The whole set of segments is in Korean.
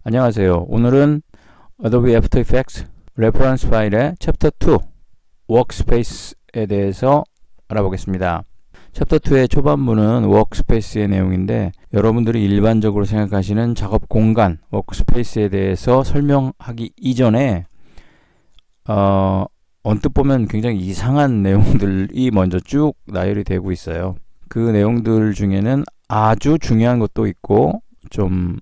안녕하세요. 오늘은 Adobe After Effects 레퍼런스 파일의 챕터 2 워크스페이스에 대해서 알아보겠습니다. 챕터 2의 초반부는 워크스페이스의 내용인데 여러분들이 일반적으로 생각하시는 작업 공간, 워크스페이스에 대해서 설명하기 이전에 언뜻 보면 굉장히 이상한 내용들이 먼저 쭉 나열이 되고 있어요. 그 내용들 중에는 아주 중요한 것도 있고 좀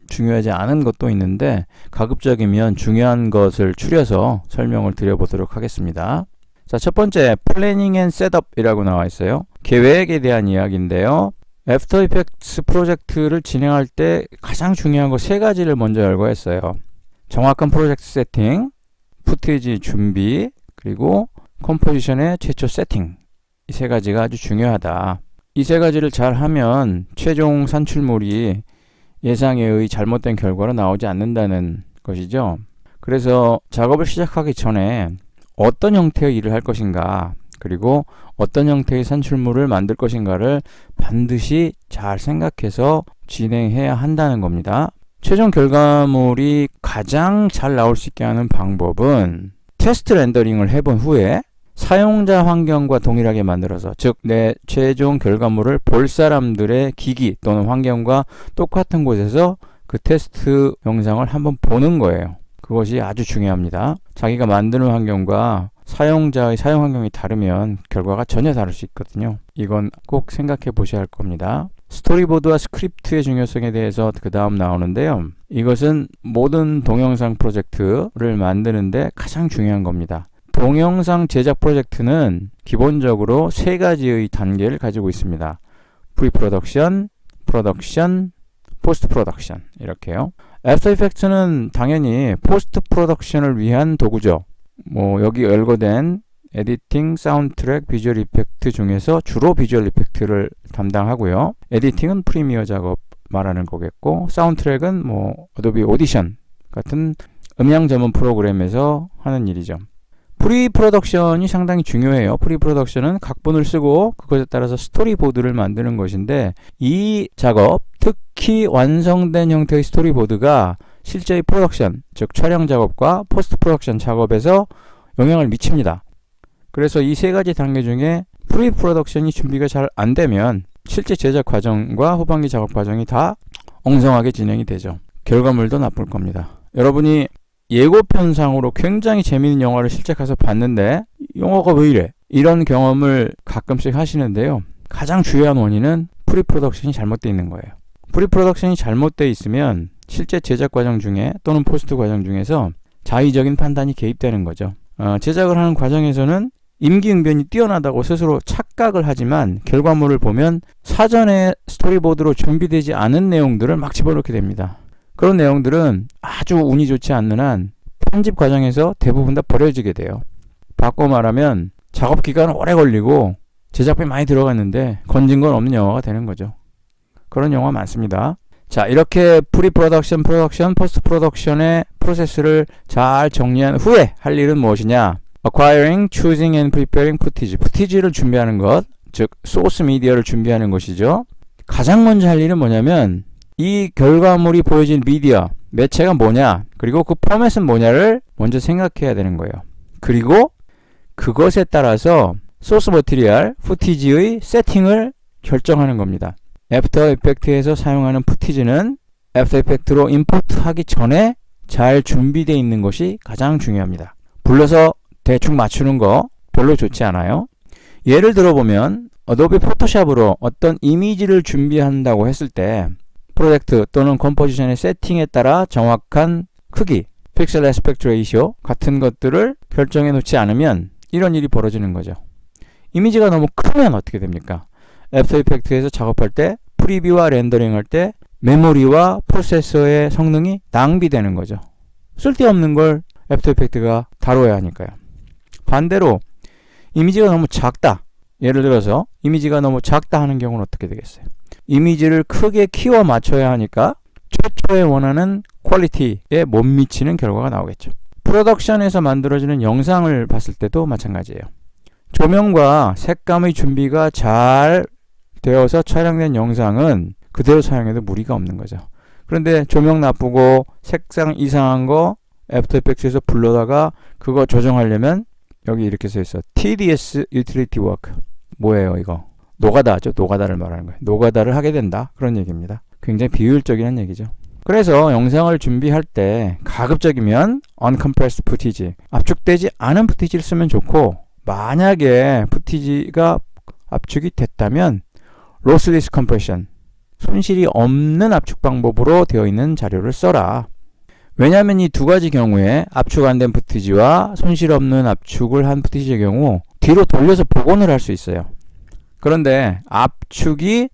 중요하지 않은 것도 있는데 가급적이면 중요한 것을 추려서 설명을 드려보도록 하겠습니다. 자, 첫 번째 플래닝 앤 셋업이라고 나와 있어요. 계획에 대한 이야기인데요. 애프터 이펙트 프로젝트를 진행할 때 가장 중요한 거 세 가지를 먼저 열거했어요. 정확한 프로젝트 세팅, 푸티지 준비, 그리고 컴포지션의 최초 세팅. 이 세 가지가 아주 중요하다. 이 세 가지를 잘 하면 최종 산출물이 예상에 의해 잘못된 결과로 나오지 않는다는 것이죠. 그래서 작업을 시작하기 전에 어떤 형태의 일을 할 것인가, 그리고 어떤 형태의 산출물을 만들 것인가를 반드시 잘 생각해서 진행해야 한다는 겁니다. 최종 결과물이 가장 잘 나올 수 있게 하는 방법은 테스트 렌더링을 해본 후에 사용자 환경과 동일하게 만들어서, 즉 내 최종 결과물을 볼 사람들의 기기 또는 환경과 똑같은 곳에서 그 테스트 영상을 한번 보는 거예요. 그것이 아주 중요합니다. 자기가 만드는 환경과 사용자의 사용 환경이 다르면 결과가 전혀 다를 수 있거든요. 이건 꼭 생각해 보셔야 할 겁니다. 스토리보드와 스크립트의 중요성에 대해서 그 다음 나오는데요. 이것은 모든 동영상 프로젝트를 만드는데 가장 중요한 겁니다. 동영상 제작 프로젝트는 기본적으로 세 가지의 단계를 가지고 있습니다. 프리프로덕션, 프로덕션, 포스트 프로덕션 이렇게요. 애프터 이펙트는 당연히 포스트 프로덕션을 위한 도구죠. 여기 열거된 에디팅, 사운드 트랙, 비주얼 이펙트 중에서 주로 비주얼 이펙트를 담당하고요. 에디팅은 프리미어 작업 말하는 거겠고, 사운드 트랙은 어도비 오디션 같은 음향 전문 프로그램에서 하는 일이죠. 프리프로덕션이 상당히 중요해요. 프리프로덕션은 각본을 쓰고 그것에 따라서 스토리보드를 만드는 것인데, 이 작업, 특히 완성된 형태의 스토리보드가 실제의 프로덕션, 즉 촬영 작업과 포스트 프로덕션 작업에서 영향을 미칩니다. 그래서 이 세 가지 단계 중에 프리프로덕션이 준비가 잘 안 되면 실제 제작 과정과 후반기 작업 과정이 다 엉성하게 진행이 되죠. 결과물도 나쁠 겁니다. 여러분이 예고편상으로 굉장히 재미있는 영화를 실제 가서 봤는데 영화가 왜 이래? 이런 경험을 가끔씩 하시는데요. 가장 중요한 원인은 프리프로덕션이 잘못되어 있는 거예요. 프리프로덕션이 잘못되어 있으면 실제 제작 과정 중에 또는 포스트 과정 중에서 자의적인 판단이 개입되는 거죠. 제작을 하는 과정에서는 임기응변이 뛰어나다고 스스로 착각을 하지만 결과물을 보면 사전에 스토리보드로 준비되지 않은 내용들을 막 집어넣게 됩니다. 그런 내용들은 아주 운이 좋지 않는 한 편집 과정에서 대부분 다 버려지게 돼요. 바꿔 말하면 작업 기간은 오래 걸리고 제작비 많이 들어갔는데 건진 건 없는 영화가 되는 거죠. 그런 영화 많습니다. 자, 이렇게 프리프로덕션, 프로덕션, 포스트 프로덕션의 프로세스를 잘 정리한 후에 할 일은 무엇이냐? Acquiring, choosing and preparing footage. footage를 준비하는 것, 즉 소스 미디어를 준비하는 것이죠. 가장 먼저 할 일은 뭐냐면 이 결과물이 보여진 미디어, 매체가 뭐냐, 그리고 그 포맷은 뭐냐를 먼저 생각해야 되는 거예요. 그리고 그것에 따라서 소스 머티리얼, 푸티지의 세팅을 결정하는 겁니다. 애프터 이펙트에서 사용하는 푸티지는 애프터 이펙트로 임포트하기 전에 잘 준비되어 있는 것이 가장 중요합니다. 불러서 대충 맞추는 거 별로 좋지 않아요. 예를 들어보면 어도비 포토샵으로 어떤 이미지를 준비한다고 했을 때 프로젝트 또는 컴포지션의 세팅에 따라 정확한 크기, 픽셀 애스펙트 레이시오 같은 것들을 결정해 놓지 않으면 이런 일이 벌어지는 거죠. 이미지가 너무 크면 어떻게 됩니까? 애프터 이펙트에서 작업할 때, 프리뷰와 렌더링 할 때 메모리와 프로세서의 성능이 낭비되는 거죠. 쓸데없는 걸 애프터 이펙트가 다뤄야 하니까요. 반대로 이미지가 너무 작다. 예를 들어서 이미지가 너무 작다 하는 경우는 어떻게 되겠어요? 이미지를 크게 키워 맞춰야 하니까 최초에 원하는 퀄리티에 못 미치는 결과가 나오겠죠. 프로덕션에서 만들어지는 영상을 봤을 때도 마찬가지예요. 조명과 색감의 준비가 잘 되어서 촬영된 영상은 그대로 사용해도 무리가 없는 거죠. 그런데 조명 나쁘고 색상 이상한 거 애프터 이펙트에서 불러다가 그거 조정하려면 여기 이렇게 써 있어. TDS Utility Work. 뭐예요 이거? 노가다죠. 노가다를 말하는 거예요. 노가다를 하게 된다. 그런 얘기입니다. 굉장히 비효율적인 얘기죠. 그래서 영상을 준비할 때 가급적이면 uncompressed footage, 압축되지 않은 푸티지를 쓰면 좋고, 만약에 푸티지가 압축이 됐다면 lossless compression, 손실이 없는 압축 방법으로 되어 있는 자료를 써라. 왜냐하면 이 두 가지 경우에 압축 안 된 푸티지와 손실 없는 압축을 한 푸티지의 경우 뒤로 돌려서 복원을 할 수 있어요. 그런데 압축이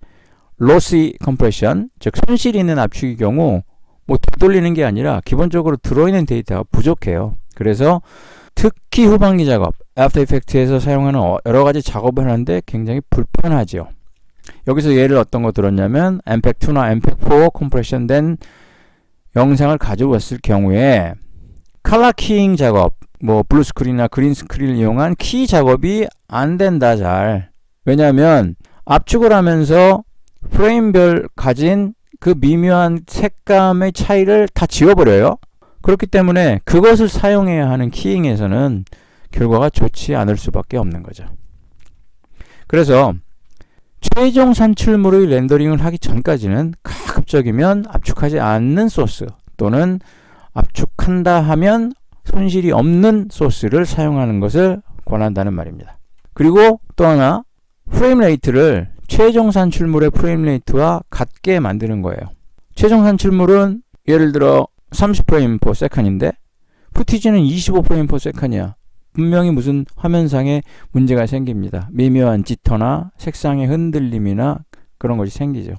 lossy compression, 즉 손실 있는 압축의 경우 뭐 되돌리는 게 아니라 기본적으로 들어있는 데이터가 부족해요. 그래서 특히 후반기 작업, 애프터 이펙트에서 사용하는 여러 가지 작업을 하는데 굉장히 불편하죠. 여기서 예를 어떤 거 들었냐면 MPEG-2나 MPEG-4 컴프레션 된 영상을 가져왔을 경우에 컬러 키잉 작업, 뭐 블루 스크린이나 그린 스크린을 이용한 키 작업이 안 된다 잘. 왜냐하면 압축을 하면서 프레임별 가진 그 미묘한 색감의 차이를 다 지워버려요. 그렇기 때문에 그것을 사용해야 하는 키잉에서는 결과가 좋지 않을 수밖에 없는 거죠. 그래서 최종 산출물의 렌더링을 하기 전까지는 가급적이면 압축하지 않는 소스 또는 압축한다 하면 손실이 없는 소스를 사용하는 것을 권한다는 말입니다. 그리고 또 하나, 프레임 레이트를 최종 산출물의 프레임 레이트와 같게 만드는 거예요. 최종 산출물은 예를 들어 30프레임 per second인데 푸티지는 25프레임 per second이야. 분명히 무슨 화면상에 문제가 생깁니다. 미묘한 지터나 색상의 흔들림이나 그런 것이 생기죠.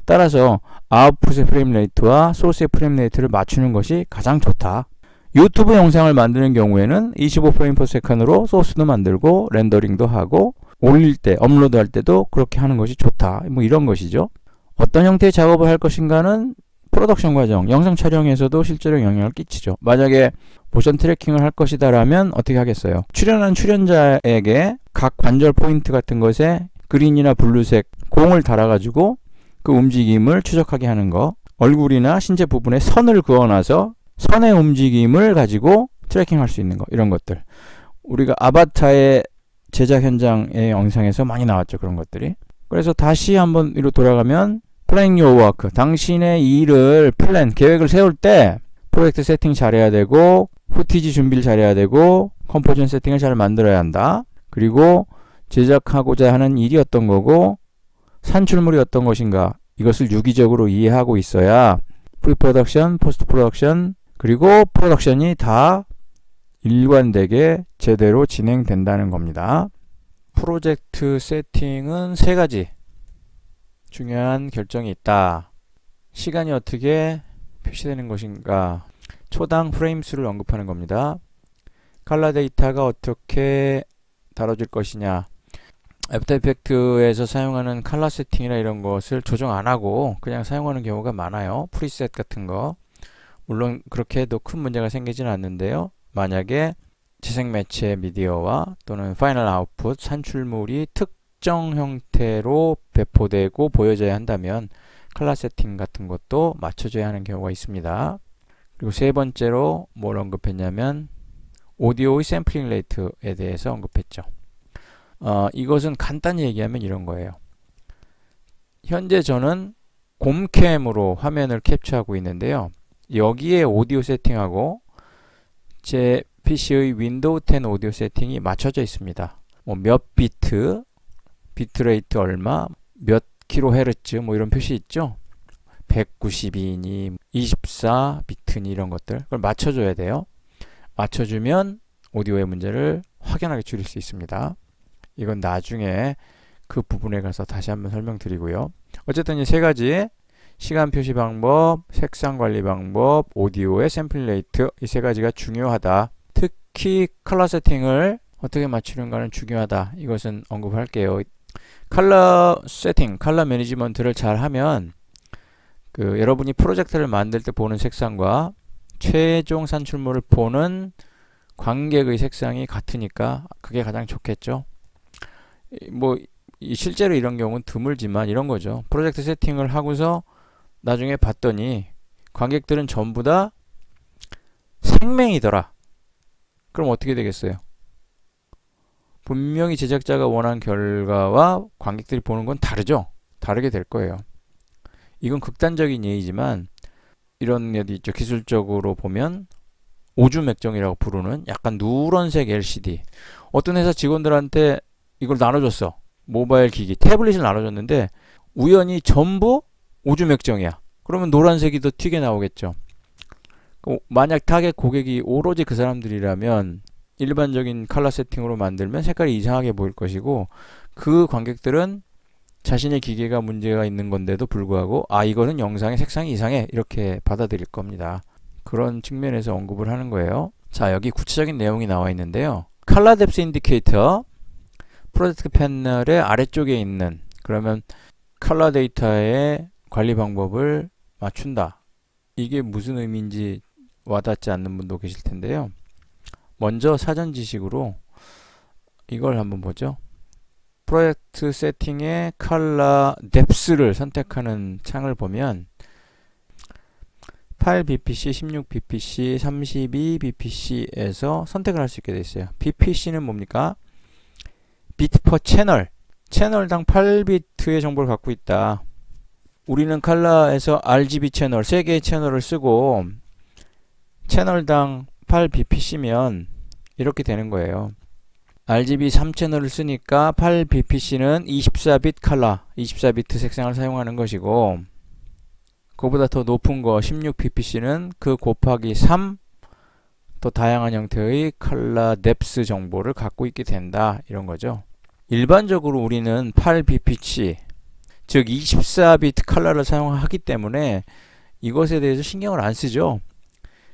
따라서 아웃풋의 프레임 레이트와 소스의 프레임 레이트를 맞추는 것이 가장 좋다. 유튜브 영상을 만드는 경우에는 25프레임 per second으로 소스도 만들고 렌더링도 하고 올릴 때, 업로드할 때도 그렇게 하는 것이 좋다. 뭐 이런 것이죠. 어떤 형태의 작업을 할 것인가는 프로덕션 과정, 영상 촬영에서도 실제로 영향을 끼치죠. 만약에 모션 트래킹을 할 것이다라면 어떻게 하겠어요? 출연한 출연자에게 각 관절 포인트 같은 것에 그린이나 블루색 공을 달아가지고 그 움직임을 추적하게 하는 거, 얼굴이나 신체 부분에 선을 그어놔서 선의 움직임을 가지고 트래킹할 수 있는 거, 이런 것들. 우리가 아바타의 제작 현장의 영상에서 많이 나왔죠. 그런 것들이. 그래서 다시 한번 위로 돌아가면 Plan your work. 당신의 일을 계획을 세울 때 프로젝트 세팅 잘해야 되고 후티지 준비를 잘해야 되고 컴포지션 세팅을 잘 만들어야 한다. 그리고 제작하고자 하는 일이 어떤 거고 산출물이 어떤 것인가 이것을 유기적으로 이해하고 있어야 프리프로덕션, 포스트 프로덕션 그리고 프로덕션이 다 일관되게 제대로 진행된다는 겁니다. 프로젝트 세팅은 세 가지 중요한 결정이 있다. 시간이 어떻게 표시되는 것인가, 초당 프레임 수를 언급하는 겁니다. 컬러 데이터가 어떻게 다뤄질 것이냐, 애프터 이펙트에서 사용하는 컬러 세팅이나 이런 것을 조정 안 하고 그냥 사용하는 경우가 많아요. 프리셋 같은 거. 물론 그렇게 해도 큰 문제가 생기지는 않는데요. 만약에 재생 매체 미디어와 또는 파이널 아웃풋 산출물이 특정 형태로 배포되고 보여져야 한다면 컬러 세팅 같은 것도 맞춰줘야 하는 경우가 있습니다. 그리고 세 번째로 뭘 언급했냐면 오디오의 샘플링 레이트에 대해서 언급했죠. 이것은 간단히 얘기하면 이런 거예요. 현재 저는 곰캠으로 화면을 캡처하고 있는데요. 여기에 오디오 세팅하고 제 PC의 윈도우 10 오디오 세팅이 맞춰져 있습니다. 뭐 몇 비트, 비트레이트 얼마, 몇 kHz 뭐 이런 표시 있죠. 192니 24비트니 이런 것들 그걸 맞춰줘야 돼요. 맞춰주면 오디오의 문제를 확연하게 줄일 수 있습니다. 이건 나중에 그 부분에 가서 다시 한번 설명드리고요. 어쨌든 이 세 가지 시간 표시 방법, 색상 관리 방법, 오디오의 샘플 레이트 이 세 가지가 중요하다. 특히 컬러 세팅을 어떻게 맞추는가는 중요하다. 이것은 언급할게요. 컬러 세팅, 컬러 매니지먼트를 잘 하면 여러분이 프로젝트를 만들 때 보는 색상과 최종 산출물을 보는 관객의 색상이 같으니까 그게 가장 좋겠죠. 뭐 실제로 이런 경우는 드물지만 이런 거죠. 프로젝트 세팅을 하고서 나중에 봤더니 관객들은 전부 다 생맹이더라. 그럼 어떻게 되겠어요? 분명히 제작자가 원한 결과와 관객들이 보는 건 다르죠? 다르게 될 거예요. 이건 극단적인 예이지만 이런 예도 있죠. 기술적으로 보면 오줌 맥정이라고 부르는 약간 누런색 LCD. 어떤 회사 직원들한테 이걸 나눠줬어. 모바일 기기, 태블릿을 나눠줬는데 우연히 전부 오줌 맥정이야. 그러면 노란색이 더 튀게 나오겠죠. 만약 타겟 고객이 오로지 그 사람들이라면 일반적인 컬러 세팅으로 만들면 색깔이 이상하게 보일 것이고, 그 관객들은 자신의 기계가 문제가 있는 건데도 불구하고 이거는 영상의 색상이 이상해 이렇게 받아들일 겁니다. 그런 측면에서 언급을 하는 거예요. 자, 여기 구체적인 내용이 나와 있는데요. 컬러 뎁스 인디케이터 프로젝트 패널의 아래쪽에 있는, 그러면 컬러 데이터의 관리 방법을 맞춘다. 이게 무슨 의미인지 와닿지 않는 분도 계실 텐데요. 먼저 사전 지식으로 이걸 한번 보죠. 프로젝트 세팅의 컬러 뎁스를 선택하는 창을 보면 8bpc, 16bpc, 32bpc에서 선택을 할 수 있게 되어 있어요. bpc는 뭡니까? 비트 퍼 채널, 채널당 8비트의 정보를 갖고 있다. 우리는 컬러에서 RGB 채널 3개의 채널을 쓰고 채널당 8bpc면 이렇게 되는 거예요. RGB 3채널을 쓰니까 8bpc는 24비트 컬러, 24비트 색상을 사용하는 것이고, 그보다 더 높은 거 16bpc는 그 곱하기 3 더 다양한 형태의 컬러 뎁스 정보를 갖고 있게 된다, 이런 거죠. 일반적으로 우리는 8bpc, 즉 24비트 컬러를 사용하기 때문에 이것에 대해서 신경을 안 쓰죠.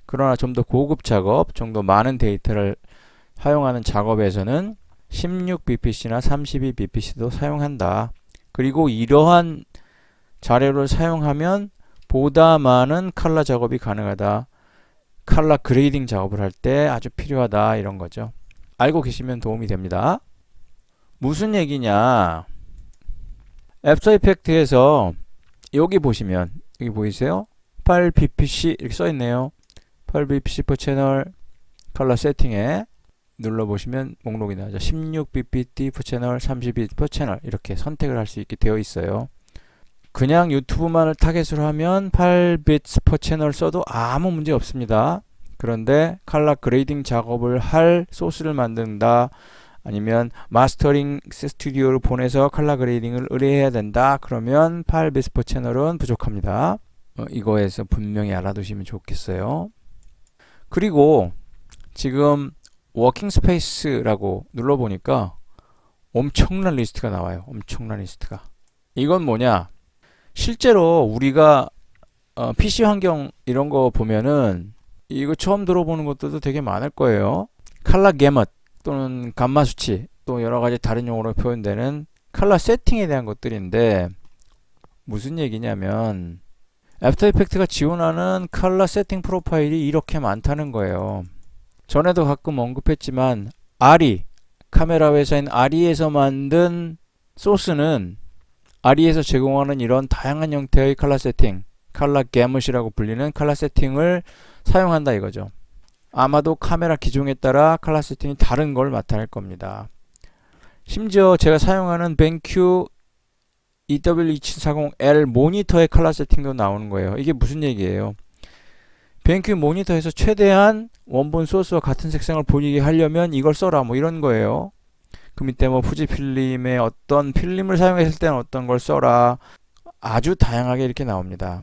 그러나 좀 더 고급 작업, 좀 더 많은 데이터를 사용하는 작업에서는 16bpc나 32bpc도 사용한다. 그리고 이러한 자료를 사용하면 보다 많은 컬러 작업이 가능하다. 컬러 그레이딩 작업을 할 때 아주 필요하다, 이런 거죠. 알고 계시면 도움이 됩니다. 무슨 얘기냐? 애프터 이펙트에서 여기 보시면, 여기 보이세요? 8bpc 이렇게 써 있네요. 8bpc per 채널 컬러 세팅에 눌러보시면 목록이 나오죠. 16bpt per 채널, 32bit per 채널 이렇게 선택을 할 수 있게 되어 있어요. 그냥 유튜브만을 타겟으로 하면 8bits per 채널 써도 아무 문제 없습니다. 그런데 컬러 그레이딩 작업을 할 소스를 만든다, 아니면 마스터링 스튜디오를 보내서 컬러 그레이딩을 의뢰해야 된다, 그러면 8bits per 채널은 부족합니다. 이거에서 분명히 알아두시면 좋겠어요. 그리고 지금 워킹 스페이스라고 눌러보니까 엄청난 리스트가 나와요. 엄청난 리스트가. 이건 뭐냐? 실제로 우리가 PC 환경 이런 거 보면은 이거 처음 들어보는 것들도 되게 많을 거예요. 컬러 게럿 또는 감마 수치, 또 여러 가지 다른 용어로 표현되는 컬러 세팅에 대한 것들인데, 무슨 얘기냐면 애프터 이펙트가 지원하는 컬러 세팅 프로파일이 이렇게 많다는 거예요. 전에도 가끔 언급했지만 아리, 카메라 회사인 아리에서 만든 소스는 아리에서 제공하는 이런 다양한 형태의 컬러 세팅, 컬러 게럿이라고 불리는 컬러 세팅을 사용한다, 이거죠. 아마도 카메라 기종에 따라 컬러 세팅이 다른 걸 나타낼 겁니다. 심지어 제가 사용하는 벤큐 EW2740L 모니터의 컬러 세팅도 나오는 거예요. 이게 무슨 얘기예요? 벤큐 모니터에서 최대한 원본 소스와 같은 색상을 보이게 하려면 이걸 써라, 뭐 이런 거예요. 그 밑에 뭐 후지필름의 어떤 필름을 사용했을 때는 어떤 걸 써라, 아주 다양하게 이렇게 나옵니다.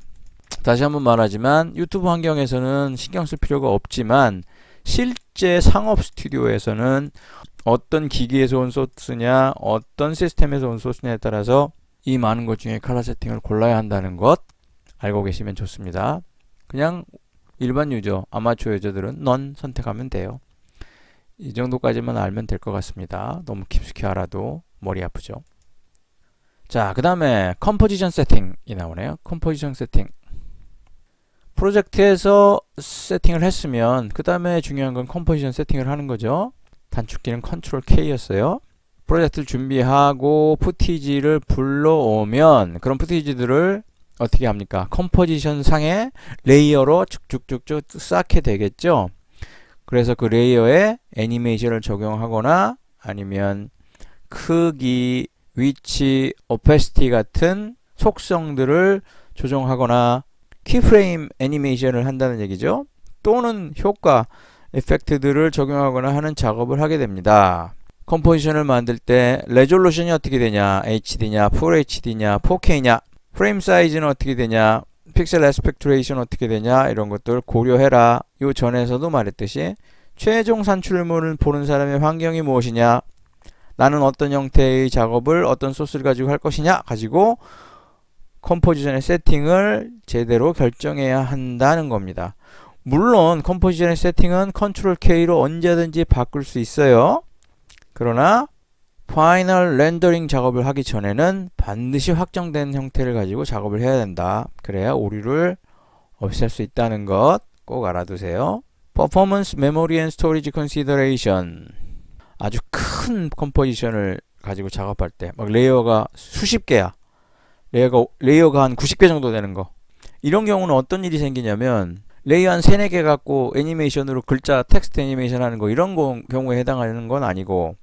다시 한번 말하지만 유튜브 환경에서는 신경 쓸 필요가 없지만 실제 상업 스튜디오에서는 어떤 기기에서 온 소스냐, 어떤 시스템에서 온 소스냐에 따라서 이 많은 것 중에 컬러 세팅을 골라야 한다는 것 알고 계시면 좋습니다. 그냥 일반 유저, 아마추어 유저들은 넌 선택하면 돼요. 이 정도까지만 알면 될 것 같습니다. 너무 깊숙이 알아도 머리 아프죠. 자, 그 다음에 컴포지션 세팅이 나오네요. 컴포지션 세팅. 프로젝트에서 세팅을 했으면 그 다음에 중요한 건 컴포지션 세팅을 하는 거죠. 단축키는 컨트롤 K였어요. 프로젝트를 준비하고 푸티지를 불러오면 그런 푸티지들을 어떻게 합니까? 컴포지션 상에 레이어로 쭉쭉쭉쭉 쌓게 되겠죠. 그래서 그 레이어에 애니메이션을 적용하거나 아니면 크기, 위치, 오페시티 같은 속성들을 조정하거나 키프레임 애니메이션을 한다는 얘기죠. 또는 효과, 에펙트들을 적용하거나 하는 작업을 하게 됩니다. 컴포지션을 만들 때 레졸루션이 어떻게 되냐, HD냐, FHD냐, 4K냐, 프레임 사이즈는 어떻게 되냐, 픽셀 애스펙트 레이션 어떻게 되냐, 이런 것들 고려해라. 요 전에서도 말했듯이 최종 산출물을 보는 사람의 환경이 무엇이냐, 나는 어떤 형태의 작업을 어떤 소스를 가지고 할 것이냐 가지고 컴포지션의 세팅을 제대로 결정해야 한다는 겁니다. 물론 컴포지션의 세팅은 컨트롤 K로 언제든지 바꿀 수 있어요. 그러나 파이널 렌더링 작업을 하기 전에는 반드시 확정된 형태를 가지고 작업을 해야 된다. 그래야 오류를 없앨 수 있다는 것 꼭 알아두세요. Performance, Memory and Storage Consideration. 아주 큰 컴포지션을 가지고 작업할 때 막 레이어가 수십 개야. 레이어가 한 90개 정도 되는 거. 이런 경우는 어떤 일이 생기냐면 레이어 한 3, 4개 갖고 애니메이션으로 글자 텍스트 애니메이션 하는 거 이런 경우에 해당하는 건 아니고,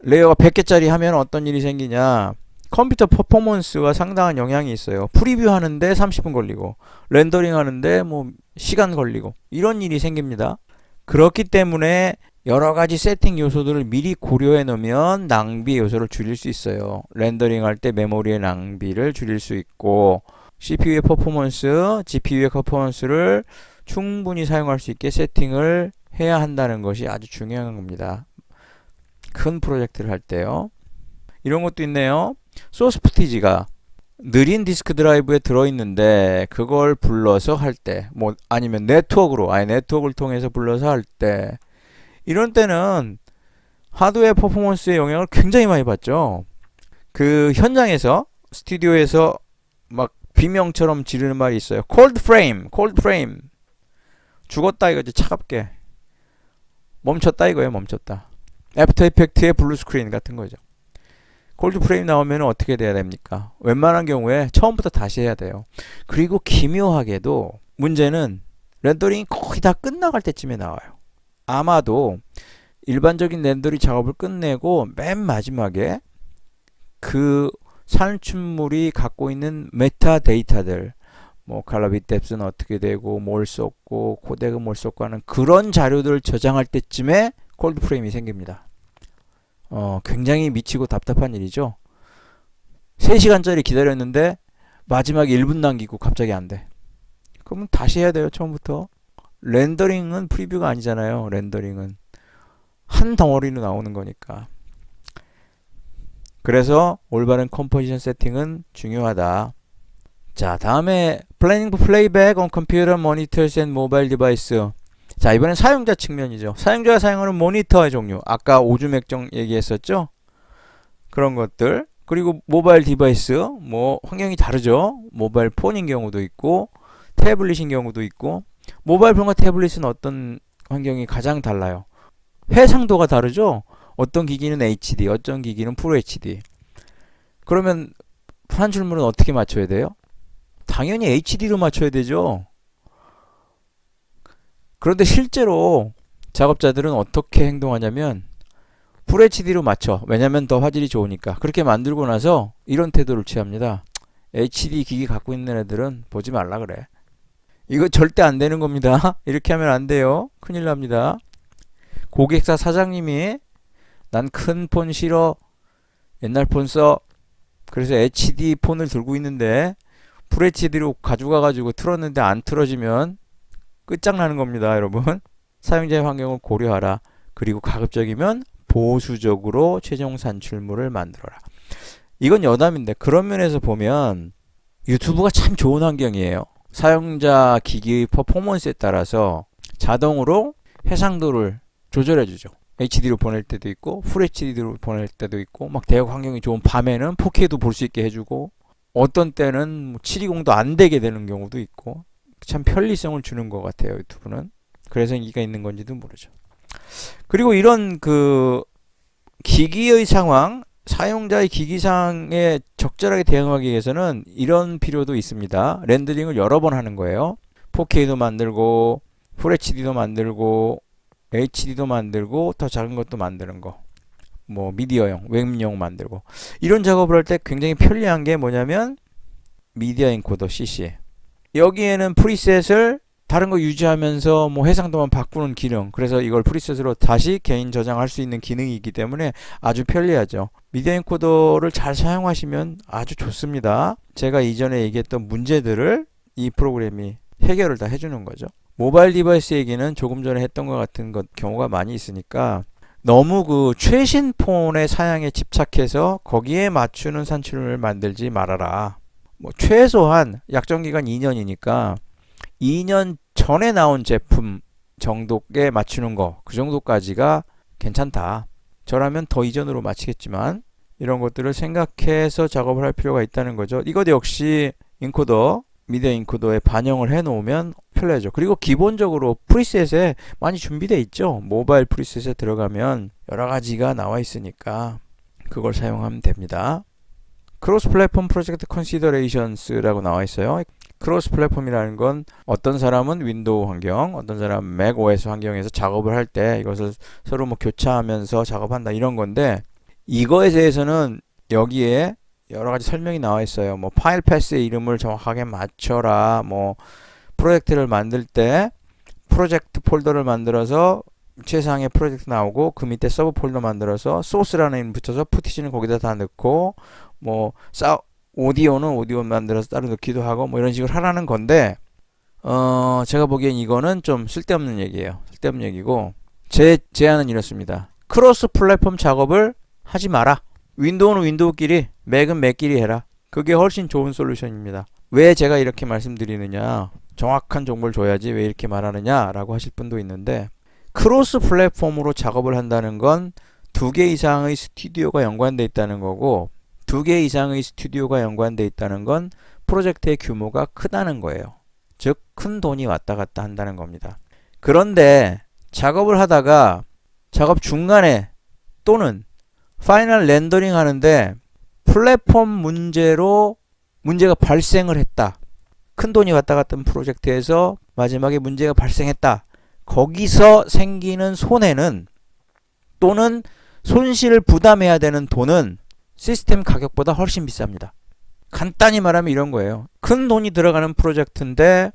레이어가 100개짜리 하면 어떤 일이 생기냐, 컴퓨터 퍼포먼스가 상당한 영향이 있어요. 프리뷰 하는데 30분 걸리고 렌더링 하는데 뭐 시간 걸리고 이런 일이 생깁니다. 그렇기 때문에 여러 가지 세팅 요소들을 미리 고려해 놓으면 낭비 요소를 줄일 수 있어요. 렌더링 할 때 메모리의 낭비를 줄일 수 있고, CPU의 퍼포먼스, GPU의 퍼포먼스를 충분히 사용할 수 있게 세팅을 해야 한다는 것이 아주 중요한 겁니다. 큰 프로젝트를 할 때요. 이런 것도 있네요. 소스 푸티지가 느린 디스크 드라이브에 들어있는데 그걸 불러서 할 때, 뭐 아니면 네트워크로, 아예 네트워크를 통해서 불러서 할 때, 이런 때는 하드웨어 퍼포먼스의 영향을 굉장히 많이 받죠. 그 현장에서, 스튜디오에서 막 비명처럼 지르는 말이 있어요. 콜드 프레임, 콜드 프레임. 죽었다 이거지, 차갑게. 멈췄다 이거예요, 멈췄다. 애프터 이펙트의 블루 스크린 같은 거죠. 콜드 프레임 나오면 어떻게 돼야 됩니까? 웬만한 경우에 처음부터 다시 해야 돼요. 그리고 기묘하게도 문제는 렌더링이 거의 다 끝나갈 때쯤에 나와요. 아마도 일반적인 렌더링 작업을 끝내고 맨 마지막에 그 산출물이 갖고 있는 메타 데이터들, 뭐 칼라빗 뎁스는 어떻게 되고 뭘 썼고 코덱은 뭘 썼고 하는 그런 자료들을 저장할 때쯤에 콜드 프레임이 생깁니다. 굉장히 미치고 답답한 일이죠. 3시간짜리 기다렸는데 마지막에 1분 남기고 갑자기 안 돼. 그러면 다시 해야 돼요, 처음부터. 렌더링은 프리뷰가 아니잖아요. 렌더링은 한 덩어리로 나오는 거니까. 그래서 올바른 컴포지션 세팅은 중요하다. 자, 다음에 Planning for Playback on Computer Monitors and Mobile Device. 자, 이번엔 사용자 측면이죠. 사용자가 사용하는 모니터의 종류. 아까 오줌액정 얘기했었죠? 그런 것들. 그리고 모바일 디바이스. 뭐 환경이 다르죠. 모바일 폰인 경우도 있고 태블릿인 경우도 있고. 모바일 폰과 태블릿은 어떤 환경이 가장 달라요? 해상도가 다르죠. 어떤 기기는 HD, 어떤 기기는 FHD. 그러면 산출물은 어떻게 맞춰야 돼요? 당연히 HD로 맞춰야 되죠. 그런데 실제로 작업자들은 어떻게 행동하냐면 FHD로 맞춰. 왜냐면 더 화질이 좋으니까. 그렇게 만들고 나서 이런 태도를 취합니다. HD 기기 갖고 있는 애들은 보지 말라 그래. 이거 절대 안 되는 겁니다. 이렇게 하면 안 돼요. 큰일 납니다. 고객사 사장님이 난 큰 폰 싫어. 옛날 폰 써. 그래서 HD 폰을 들고 있는데 FHD로 가져가가지고 틀었는데 안 틀어지면 끝장나는 겁니다, 여러분. 사용자의 환경을 고려하라. 그리고 가급적이면 보수적으로 최종 산출물을 만들어라. 이건 여담인데 그런 면에서 보면 유튜브가 참 좋은 환경이에요. 사용자 기기의 퍼포먼스에 따라서 자동으로 해상도를 조절해주죠. HD로 보낼 때도 있고 FHD로 보낼 때도 있고, 막 대역 환경이 좋은 밤에는 4K도 볼 수 있게 해주고, 어떤 때는 720도 안 되게 되는 경우도 있고, 참 편리성을 주는 것 같아요, 유튜브는. 그래서 인기가 있는 건지도 모르죠. 그리고 이런 그 기기의 상황, 사용자의 기기상에 적절하게 대응하기 위해서는 이런 필요도 있습니다. 렌더링을 여러 번 하는 거예요. 4K도 만들고 FHD도 만들고 HD도 만들고 더 작은 것도 만드는 거, 뭐 미디어용, 웹용 만들고, 이런 작업을 할 때 굉장히 편리한 게 뭐냐면 미디어 엔코더 CC, 여기에는 프리셋을 다른 거 유지하면서 뭐 해상도만 바꾸는 기능, 그래서 이걸 프리셋으로 다시 개인 저장할 수 있는 기능이 있기 때문에 아주 편리하죠. 미디어 엔코더를 잘 사용하시면 아주 좋습니다. 제가 이전에 얘기했던 문제들을 이 프로그램이 해결을 다 해주는 거죠. 모바일 디바이스 얘기는 조금 전에 했던 것 같은 경우가 많이 있으니까 너무 그 최신 폰의 사양에 집착해서 거기에 맞추는 산출을 만들지 말아라. 뭐 최소한 약정기간 2년이니까 2년 전에 나온 제품 정도에 맞추는 거, 그 정도까지가 괜찮다. 저라면 더 이전으로 맞추겠지만 이런 것들을 생각해서 작업을 할 필요가 있다는 거죠. 이것 역시 인코더, 미디어 인코더에 반영을 해 놓으면 편리하죠. 그리고 기본적으로 프리셋에 많이 준비되어 있죠. 모바일 프리셋에 들어가면 여러 가지가 나와 있으니까 그걸 사용하면 됩니다. 크로스 플랫폼 프로젝트 컨시더레이션스라고 나와 있어요. 크로스 플랫폼이라는 건 어떤 사람은 윈도우 환경, 어떤 사람은 맥 OS 환경에서 작업을 할 때 이것을 서로 뭐 교차하면서 작업한다, 이런 건데, 이거에 대해서는 여기에 여러 가지 설명이 나와 있어요. 뭐 파일 패스의 이름을 정확하게 맞춰라, 뭐 프로젝트를 만들 때 프로젝트 폴더를 만들어서 최상의 프로젝트 나오고 그 밑에 서브 폴더 만들어서 소스라는 이름 붙여서 푸티지는 거기다 다 넣고, 뭐 오디오는 오디오 만들어서 따로 넣기도 하고, 뭐 이런 식으로 하라는 건데, 제가 보기엔 이거는 좀 쓸데없는 얘기예요. 쓸데없는 얘기고, 제 제안은 이렇습니다. 크로스 플랫폼 작업을 하지 마라. 윈도우는 윈도우끼리, 맥은 맥끼리 해라. 그게 훨씬 좋은 솔루션입니다. 왜 제가 이렇게 말씀드리느냐, 정확한 정보를 줘야지 왜 이렇게 말하느냐 라고 하실 분도 있는데, 크로스 플랫폼으로 작업을 한다는 건 2개 이상의 스튜디오가 연관되어 있다는 거고, 2개 이상의 스튜디오가 연관되어 있다는 건 프로젝트의 규모가 크다는 거예요. 즉, 큰 돈이 왔다 갔다 한다는 겁니다. 그런데 작업을 하다가 작업 중간에 또는 파이널 렌더링 하는데 플랫폼 문제로 문제가 발생을 했다. 큰 돈이 왔다 갔다 한 프로젝트에서 마지막에 문제가 발생했다. 거기서 생기는 손해는, 또는 손실을 부담해야 되는 돈은 시스템 가격보다 훨씬 비쌉니다. 간단히 말하면 이런 거예요. 큰 돈이 들어가는 프로젝트인데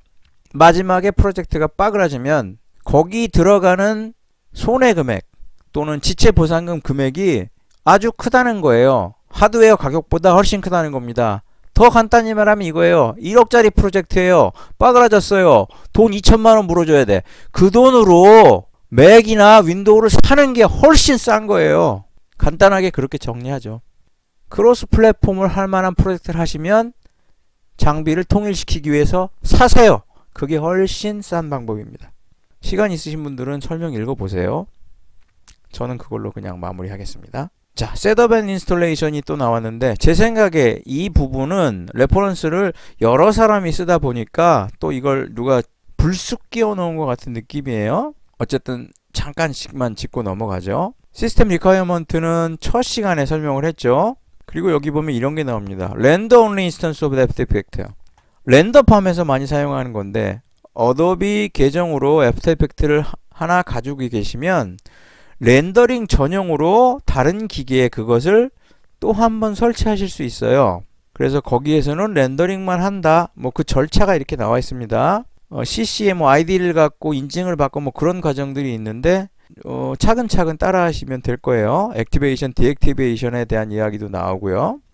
마지막에 프로젝트가 빠그라지면 거기 들어가는 손해 금액 또는 지체 보상금 금액이 아주 크다는 거예요. 하드웨어 가격보다 훨씬 크다는 겁니다. 더 간단히 말하면 이거예요. 1억짜리 프로젝트예요. 빠그라졌어요. 돈 2천만 원 물어줘야 돼. 그 돈으로 맥이나 윈도우를 사는 게 훨씬 싼 거예요. 간단하게 그렇게 정리하죠. 크로스 플랫폼을 할 만한 프로젝트를 하시면 장비를 통일시키기 위해서 사세요. 그게 훨씬 싼 방법입니다. 시간 있으신 분들은 설명 읽어보세요. 저는 그걸로 그냥 마무리하겠습니다. 자, 셋업 앤 인스톨레이션이 또 나왔는데, 제 생각에 이 부분은 레퍼런스를 여러 사람이 쓰다 보니까 또 이걸 누가 불쑥 끼워 넣은 것 같은 느낌이에요. 어쨌든 잠깐씩만 짚고 넘어가죠. 시스템 리퀘어먼트는 첫 시간에 설명을 했죠. 그리고 여기 보면 이런 게 나옵니다. 렌더 온리 인스턴스 오브 애프터 이펙트. 렌더팜에서 많이 사용하는 건데, 어도비 계정으로 애프터 이펙트를 하나 가지고 계시면 렌더링 전용으로 다른 기기에 그것을 또 한 번 설치하실 수 있어요. 그래서 거기에서는 렌더링만 한다, 뭐 그 절차가 이렇게 나와 있습니다. CC에 뭐 아이디를 갖고 인증을 받고 뭐 그런 과정들이 있는데, 차근차근 따라 하시면 될 거예요. 액티베이션, 디액티베이션에 대한 이야기도 나오고요.